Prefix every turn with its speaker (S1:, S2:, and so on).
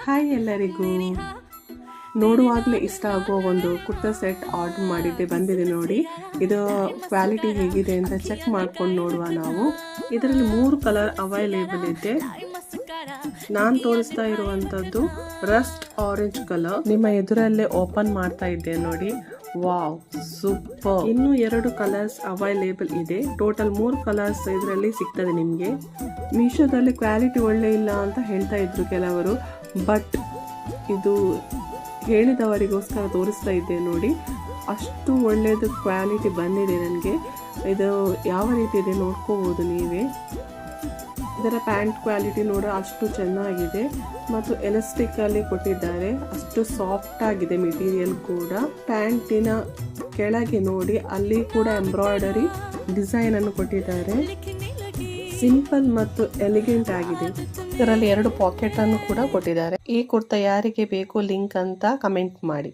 S1: Hi ಎಲ್ಲರಿಗೂ. ನೋಡುವಾಗಲೇ ಇಷ್ಟ ಆಗೋ ಒಂದು ಕುರ್ತಾ ಸೆಟ್ ಆರ್ಡರ್ ಮಾಡಿದ್ದೆ, ಬಂದಿದೆ ನೋಡಿ. ಇದು ಕ್ವಾಲಿಟಿ ಹೇಗಿದೆ ಅಂತ ಚೆಕ್ ಮಾಡ್ಕೊಂಡು ನೋಡುವ ನಾವು. ಇದರಲ್ಲಿ 3 ಕಲರ್ ಅವೈಲೇಬಲ್ ಇದೆ. ನಾನು ತೋರಿಸ್ತಾ ಇರುವಂಥದ್ದು ರಸ್ಟ್ ಆರೆಂಜ್ ಕಲರ್. ನಿಮ್ಮ ಎದುರಲ್ಲೇ ಓಪನ್ ಮಾಡ್ತಾ ಇದ್ದೆ ನೋಡಿ. Wow, super. ಇನ್ನು 2 ಕಲರ್ಸ್ ಅವೈಲೇಬಲ್ ಇದೆ. ಟೋಟಲ್ 3 ಕಲರ್ಸ್ ಇದರಲ್ಲಿ ಸಿಗ್ತದೆ ನಿಮಗೆ. ಮೀಶೋದಲ್ಲಿ ಕ್ವಾಲಿಟಿ ಒಳ್ಳೆ ಇಲ್ಲ ಅಂತ ಹೇಳ್ತಾ ಇದ್ರು ಕೆಲವರು, ಬಟ್ ಇದು ಹೇಳಿದವರಿಗೋಸ್ಕರ ತೋರಿಸ್ತಾ ಇದ್ದೆ ನೋಡಿ. ಅಷ್ಟು ಒಳ್ಳೆಯದು ಕ್ವಾಲಿಟಿ ಬಂದಿದೆ ನನಗೆ. ಇದು ಯಾವ ರೀತಿ ಇದೆ ನೋಡ್ಕೋಬೋದು ನೀವೇ. ಇದರ ಪ್ಯಾಂಟ್ ಕ್ವಾಲಿಟಿ ನೋಡ ಅಷ್ಟು ಚೆನ್ನಾಗಿದೆ ಮತ್ತು ಎಲಾಸ್ಟಿಕ್ ಅಲ್ಲಿ ಕೊಟ್ಟಿದ್ದಾರೆ. ಅಷ್ಟು ಸಾಫ್ಟ್ ಆಗಿದೆ ಮೆಟೀರಿಯಲ್ ಕೂಡ. ಪ್ಯಾಂಟಿನ ಕೆಳಗೆ ನೋಡಿ, ಅಲ್ಲಿ ಕೂಡ ಎಂಬ್ರಾಯ್ಡರಿ ಡಿಸೈನ್ ಅನ್ನು ಕೊಟ್ಟಿದ್ದಾರೆ. ಸಿಂಪಲ್ ಮತ್ತು ಎಲಿಗೆಂಟ್ ಆಗಿದೆ. ಇದರಲ್ಲಿ 2 ಪಾಕೆಟ್ ಅನ್ನು ಕೂಡ ಕೊಟ್ಟಿದ್ದಾರೆ. ಈ ಕುರ್ತಾ ಯಾರಿಗೆ ಬೇಕು ಲಿಂಕ್ ಅಂತ ಕಮೆಂಟ್ ಮಾಡಿ.